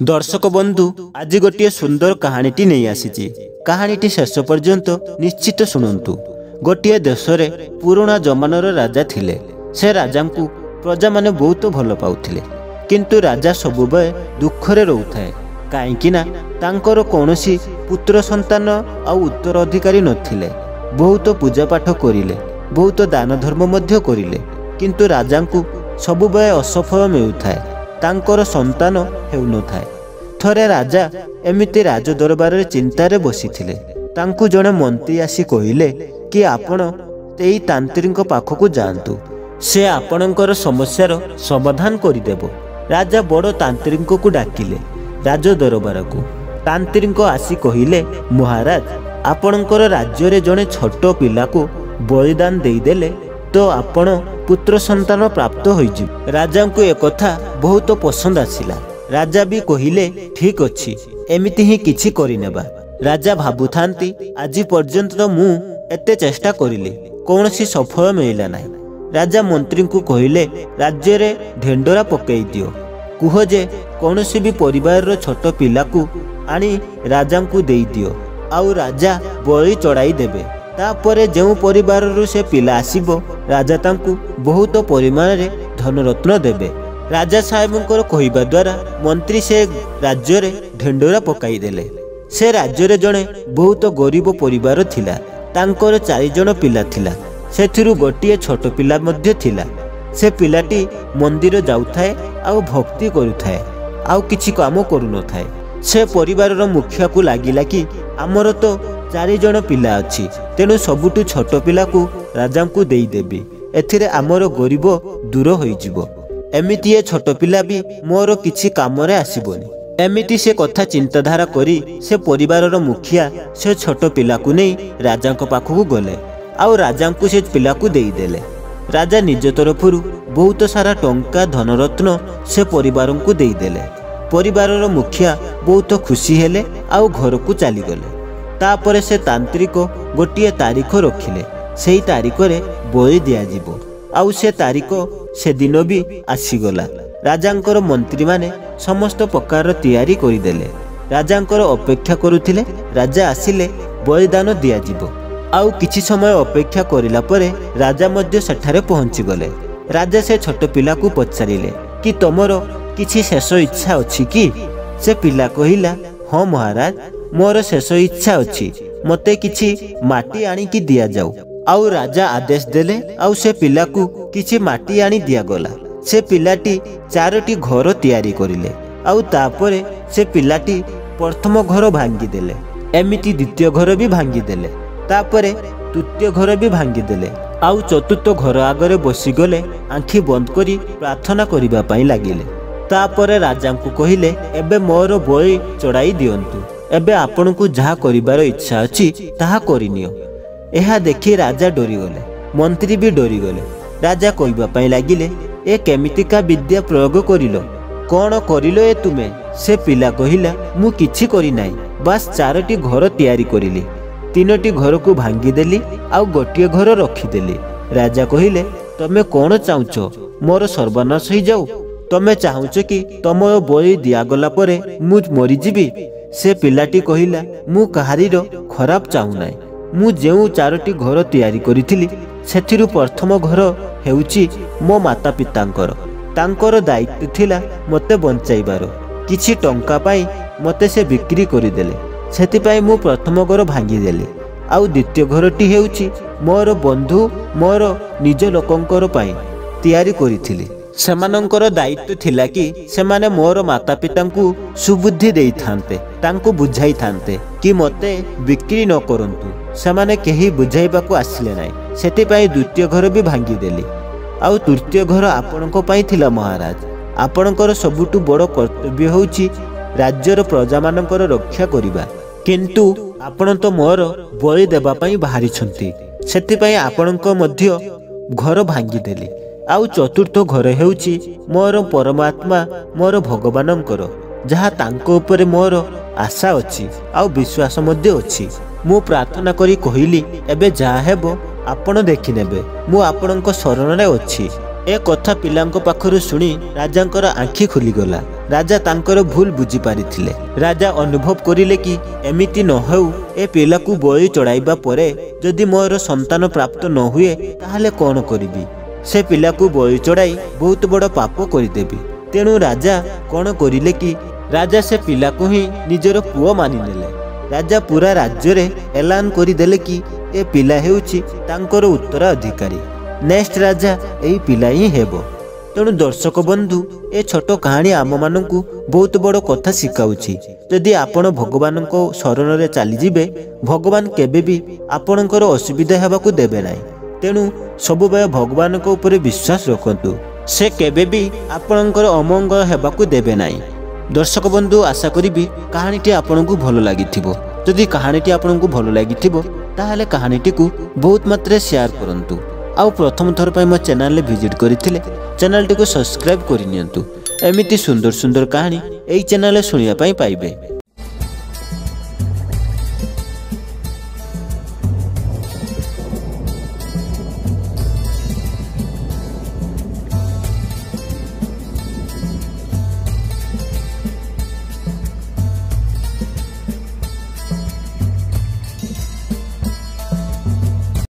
दर्शक बंधु आज गोटे सुंदर कहानीटी नहीं आसी। कहानीटी शेष पर्यंत निश्चित शुणु। गोटे देश रे पुराना जमानार राजा थिले। से राजा को प्रजा माने बहुत भल पाउथिले, किंतु राजा सबुबे दुखरे रोउथाए। काईकिना तांकर कौनसी पुत्र संतान आ उत्तराधिकारी नथिले। बहुत पूजा पाठ करिले, बहुत दान धर्म मध्य करिले, किंतु राजा को सबुबे असफल मिलुथाए। तांकर संतान हेउ नथाए। थरे राजा एमिति राज दरबार चिंतारे बसिथिले। तांकु जणे मंत्री आसी कहिले कि आपण एई तांत्रिक पाखकु जांतु, से आपणकर समस्यार समाधान करिदेबो। राजा बड़ तांत्रिक को डाकिले राज दरबार को। तांत्रिक आसी कहिले, महाराज आपणकर राज्य रे जणे छोट पिला को बलिदान देदेले तो आपण पुत्र संतान प्राप्त होइजि। राजा को एक कथा बहुत पसंद आसिला। राजा भी कहिले, ठीक अच्छी, एमिति ही किछि करिनेबा। राजा भाबुथांती, आज पर्यंत तो मु एते चेष्टा करिले कौनसी सफल मिलिला नाही। राजा मंत्री को कहिले, राज्य रे ढेंडोरा पकई दियो। कुह जे कौनसी भी परिवार रो छोट पिला को आनी राजा को देई दियो, आउ राजा बलि चढ़ाई देबे। तापरे जेउ परिवार रो से पिला आसीबो, राजा तांकु बहुत परिमाण रे धनरत्न देबे। राजा साहेबंकर कहिबा द्वारा मंत्री से राज्य रे ढेंडोरा पकाई देले। से राज्य रे जणे बहुत गरीब परिवार थिला। तांकर 4 जण पिला थिला। सेथिरु गोटिए छोट पिला मध्य थिला। से पिलाटी मंदिर जाउथाए आ भक्ति करुथाए, आउ किछि काम करू नथाए। से परिवार रो मुखिया को लागिला कि हमर तो 4 जण पिला अछि, तेनु सबुटु छोट पिला को राजा को देई देबी। एथिरे हमर गरीब दूर होई जिवो। एमिति छोट पिला भी मोर किछि कामरे आसीबोनी। एमिति से कथा चिंताधारा करी से परिवार मुखिया से छोट पिला को नहीं राजा पाखक गले, आउ राजा को से पिला को देई देले। राजा निज तरफ बहुत सारा टंका धनरत्न से परिवार को देई देले। परिवार मुखिया बहुत खुशी हेले, आउ घर को चली गले। तापरे से तांत्रिक गोटे तारीख रखिले। सेई तारीख रे बलि दिया जिवो, आउ से तारीख से दिन भी आसीगला। राजांकर मंत्री माने समस्त प्रकार तैयारी करिदेले। राजांकर अपेक्षा करुथिले राजा आसिले बलिदान दिया जिवो। आउ किछि समय अपेक्षा करिला परे राजा मध्य सेठारे पहुंची गले। राजा से छोट पिला को पचारिले कि तमरो किछि शेष इच्छा अछि कि? से पिला कहिला, हाँ महाराज, मोर शेष इच्छा अछि, मते किछि माटी आनी कि दिया जाऊ। आउ राजा आदेश देले, आउ से पिला को किछि माटी आनी दिया गला। से पिलाटी 4टी घर तैयारी करिले, आउ तापरे से पिलाटी प्रथम घर भांगी देले। एमिति द्वितीय घर भी भांगी देले। तापरे तृतीय घर भी भांगी देले, आउ चतुर्थ घर आगरे बसी गले। आंखि बंद करी प्रार्थना करिबा पई लागिले। तापरे राजा को कहिले, एबे मोर बलि चढ़ाई दियंतु। एबे आपन को जहा करिबार इच्छा अछि ताहा करिनियो। एहा देखि राजा डरी गले, मंत्री भी डरी गले। राजा कहबा पई लागिले, ए केमितिका विद्या प्रयोग करिलो, कौन करिलो ए तुमे? से पिला कहिला, मु किछि करि नाही, बस 4टी घर तैयारी करिली। 3टी घर को भांगी देली, आउ गोटिए घर रखिदेली। राजा कहिले, तमे कौन चाहुचो? मोर सर्वनाश होई जाऊ? तमे चाहुचो कि तम बलि दियागला परे मु मरि जिबी? से पिलाटी कहिला, मु कहारीर खराब चाहू नाही। मु जेउ 4टी घर तैयारी करिथिली, सेथिरु प्रथम घर हेउची मो माता पितांकर। तांकर दायित्व थिला मते बंचाइबार। किछि टंका पाई मते से बिक्री करिदेले, सेतिपाई मु प्रथम घर भांगी देली। आउ द्वितीय घरटी हेउची मोर बंधु मोर निज लोकंकर पाई तैयारी करिथिली। सेमानंकर दायित्व थिला कि सेमाने मोर माता पिता को सुबुद्धि देई थांते, तांको बुझाई थांते कि मते बिक्री न करंतु। सेमाने केही बुझाइबा को आसिले नाही, सेतिपाई द्वितीय घर भी भांगी देली। आउ तृतीय घर आपणको पाई थिला महाराज। आपणकर सबुटु बड़ कर्तव्य होउची राज्यर प्रजा मानकर रक्षा करिबा, किंतु आपण तो मोर बलि देबा पाई बाहरी छंती, सेतिपाई आपणको मध्य घर भांगी देली। आउ चतुर्थ घर हेउची मोर परमात्मा मोर भगवानंकर, जहा तांको ऊपर मोर आशा अछि आउ विश्वास मध्य अछि। मु प्रार्थना करी कहिली, एबे जा हेबो आपण देखि नेबे, मु आपणको शरण रे अछि। ए कथा पिलांको पाखरु सुनी राजांकर आंखि खुली गला। ରାଜା ତାଙ୍କର ଭୁଲ ବୁଝି ପାରିଥିଲେ। ରାଜା ଅନୁଭବ କରିଲେ କି ଏମିତି ନ ହେଉ, ଏ ପିଲାକୁ ବଳି ଚଢ଼ାଇବା ପରେ ଯଦି ମୋର ସନ୍ତାନ ପ୍ରାପ୍ତ ନ ହୁଏ ତାହେଲେ କ'ଣ କରିବି? ସେ ପିଲାକୁ ବଳି ଚଢ଼ାଇ ବହୁତ ବଡ଼ ପାପ କରିଦେବି। ତେଣୁ ରାଜା କ'ଣ କରିଲେ କି ରାଜା ସେ ପିଲାକୁ ହିଁ ନିଜର ପୁଅ ମାନିନେଲେ। ରାଜା ପୁରା ରାଜ୍ୟରେ ଏଲାନ କରିଦେଲେ କି ଏ ପିଲା ହେଉଛି ତାଙ୍କର ଉତ୍ତରାଧିକାରୀ। ନେକ୍ସଟ ରାଜା ଏହି ପିଲା ହିଁ ହେବ। ତେଣୁ ଦର୍ଶକ ବନ୍ଧୁ, ଏ ଛୋଟ କାହାଣୀ ଆମମାନଙ୍କୁ ବହୁତ ବଡ଼ କଥା ଶିଖାଉଛି। ଯଦି ଆପଣ ଭଗବାନଙ୍କ ଶରଣରେ ଚାଲିଯିବେ, ଭଗବାନ କେବେ ବି ଆପଣଙ୍କର ଅସୁବିଧା ହେବାକୁ ଦେବେ ନାହିଁ। ତେଣୁ ସବୁବେଳେ ଭଗବାନଙ୍କ ଉପରେ ବିଶ୍ୱାସ ରଖନ୍ତୁ। ସେ କେବେ ବି ଆପଣଙ୍କର ଅମଙ୍ଗଳ ହେବାକୁ ଦେବେ ନାହିଁ। ଦର୍ଶକ ବନ୍ଧୁ, ଆଶା କରିବି କାହାଣୀଟି ଆପଣଙ୍କୁ ଭଲ ଲାଗିଥିବ। ଯଦି କାହାଣୀଟି ଆପଣଙ୍କୁ ଭଲ ଲାଗିଥିବ ତାହେଲେ କାହାଣୀଟିକୁ ବହୁତ ମାତ୍ରାରେ ସେୟାର କରନ୍ତୁ। ଆଉ ପ୍ରଥମ ଥର ପାଇଁ ମୋ ଚ୍ୟାନେଲରେ ଭିଜିଟ୍ କରିଥିଲେ ଚ୍ୟାନେଲଟିକୁ ସବସ୍କ୍ରାଇବ୍ କରିନିଅନ୍ତୁ। ଏମିତି ସୁନ୍ଦର ସୁନ୍ଦର କାହାଣୀ ଏହି ଚ୍ୟାନେଲରେ ଶୁଣିବା ପାଇଁ ପାଇବେ।